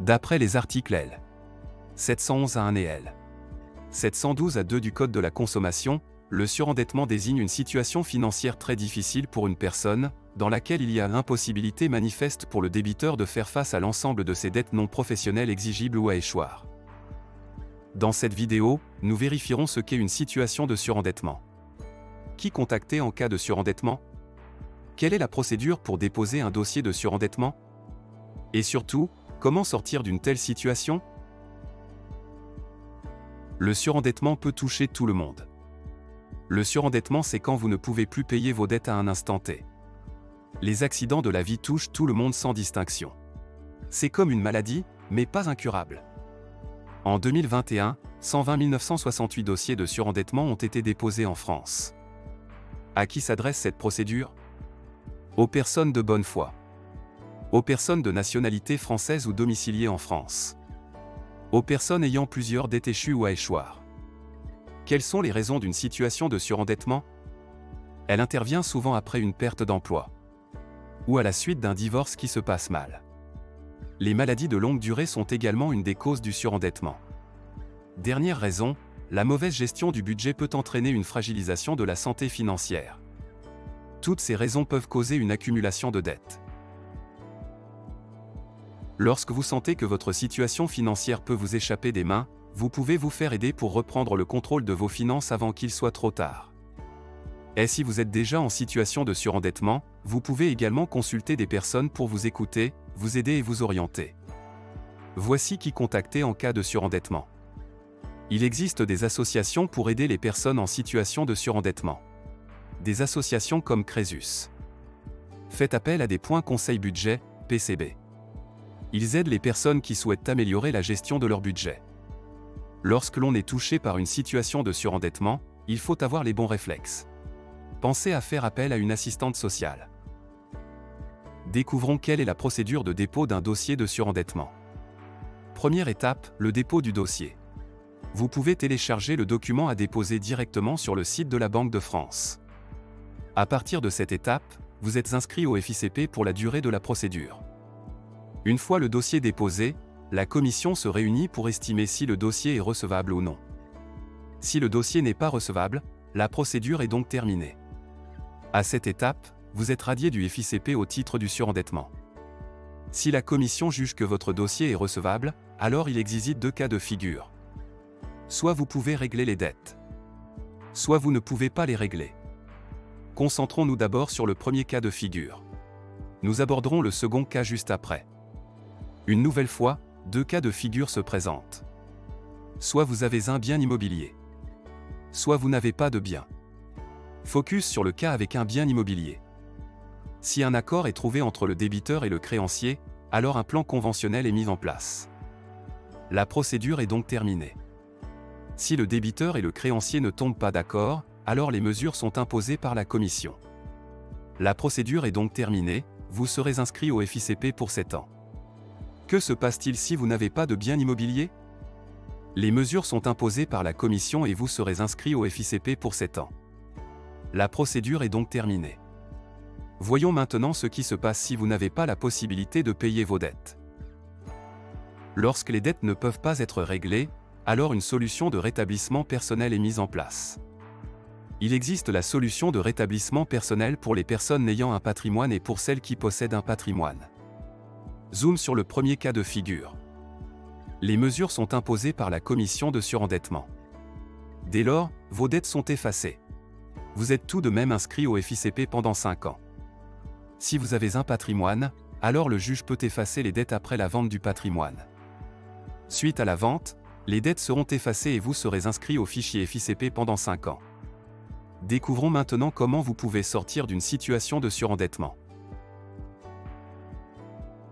D'après les articles L. 711-1 et L. 712-2 du Code de la consommation, le surendettement désigne une situation financière très difficile pour une personne, dans laquelle il y a impossibilité manifeste pour le débiteur de faire face à l'ensemble de ses dettes non professionnelles exigibles ou à échoir. Dans cette vidéo, nous vérifierons ce qu'est une situation de surendettement. Qui contacter en cas de surendettement? Quelle est la procédure pour déposer un dossier de surendettement? Et surtout, comment sortir d'une telle situation? Le surendettement peut toucher tout le monde. Le surendettement, c'est quand vous ne pouvez plus payer vos dettes à un instant T. Les accidents de la vie touchent tout le monde sans distinction. C'est comme une maladie, mais pas incurable. En 2021, 120 968 dossiers de surendettement ont été déposés en France. À qui s'adresse cette procédure? Aux personnes de bonne foi. Aux personnes de nationalité française ou domiciliées en France. Aux personnes ayant plusieurs dettes échues ou à échoir. Quelles sont les raisons d'une situation de surendettement? Elle intervient souvent après une perte d'emploi. Ou à la suite d'un divorce qui se passe mal. Les maladies de longue durée sont également une des causes du surendettement. Dernière raison, la mauvaise gestion du budget peut entraîner une fragilisation de la santé financière. Toutes ces raisons peuvent causer une accumulation de dettes. Lorsque vous sentez que votre situation financière peut vous échapper des mains, vous pouvez vous faire aider pour reprendre le contrôle de vos finances avant qu'il soit trop tard. Et si vous êtes déjà en situation de surendettement, vous pouvez également consulter des personnes pour vous écouter, vous aider et vous orienter. Voici qui contacter en cas de surendettement. Il existe des associations pour aider les personnes en situation de surendettement. Des associations comme Crésus. Faites appel à des points conseil budget, PCB. Ils aident les personnes qui souhaitent améliorer la gestion de leur budget. Lorsque l'on est touché par une situation de surendettement, il faut avoir les bons réflexes. Pensez à faire appel à une assistante sociale. Découvrons quelle est la procédure de dépôt d'un dossier de surendettement. Première étape, le dépôt du dossier. Vous pouvez télécharger le document à déposer directement sur le site de la Banque de France. À partir de cette étape, vous êtes inscrit au FICP pour la durée de la procédure. Une fois le dossier déposé, la commission se réunit pour estimer si le dossier est recevable ou non. Si le dossier n'est pas recevable, la procédure est donc terminée. À cette étape, vous êtes radié du FICP au titre du surendettement. Si la commission juge que votre dossier est recevable, alors il existe deux cas de figure. Soit vous pouvez régler les dettes. Soit vous ne pouvez pas les régler. Concentrons-nous d'abord sur le premier cas de figure. Nous aborderons le second cas juste après. Une nouvelle fois, deux cas de figure se présentent. Soit vous avez un bien immobilier. Soit vous n'avez pas de bien. Focus sur le cas avec un bien immobilier. Si un accord est trouvé entre le débiteur et le créancier, alors un plan conventionnel est mis en place. La procédure est donc terminée. Si le débiteur et le créancier ne tombent pas d'accord, alors les mesures sont imposées par la commission. La procédure est donc terminée, vous serez inscrit au FICP pour 7 ans. Que se passe-t-il si vous n'avez pas de bien immobilier? Les mesures sont imposées par la commission et vous serez inscrit au FICP pour 7 ans. La procédure est donc terminée. Voyons maintenant ce qui se passe si vous n'avez pas la possibilité de payer vos dettes. Lorsque les dettes ne peuvent pas être réglées, alors une solution de rétablissement personnel est mise en place. Il existe la solution de rétablissement personnel pour les personnes n'ayant un patrimoine et pour celles qui possèdent un patrimoine. Zoom sur le premier cas de figure. Les mesures sont imposées par la commission de surendettement. Dès lors, vos dettes sont effacées. Vous êtes tout de même inscrit au FICP pendant 5 ans. Si vous avez un patrimoine, alors le juge peut effacer les dettes après la vente du patrimoine. Suite à la vente, les dettes seront effacées et vous serez inscrit au fichier FICP pendant 5 ans. Découvrons maintenant comment vous pouvez sortir d'une situation de surendettement.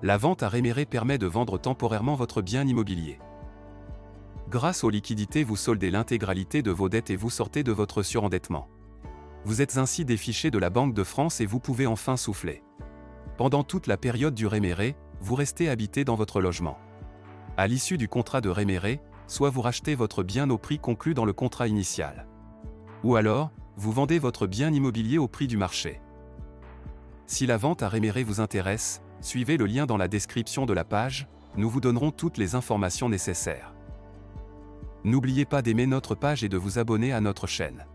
La vente à réméré permet de vendre temporairement votre bien immobilier. Grâce aux liquidités, vous soldez l'intégralité de vos dettes et vous sortez de votre surendettement. Vous êtes ainsi défiché de la Banque de France et vous pouvez enfin souffler. Pendant toute la période du réméré, vous restez habité dans votre logement. À l'issue du contrat de réméré, soit vous rachetez votre bien au prix conclu dans le contrat initial. Ou alors, vous vendez votre bien immobilier au prix du marché. Si la vente à réméré vous intéresse, suivez le lien dans la description de la page, nous vous donnerons toutes les informations nécessaires. N'oubliez pas d'aimer notre page et de vous abonner à notre chaîne.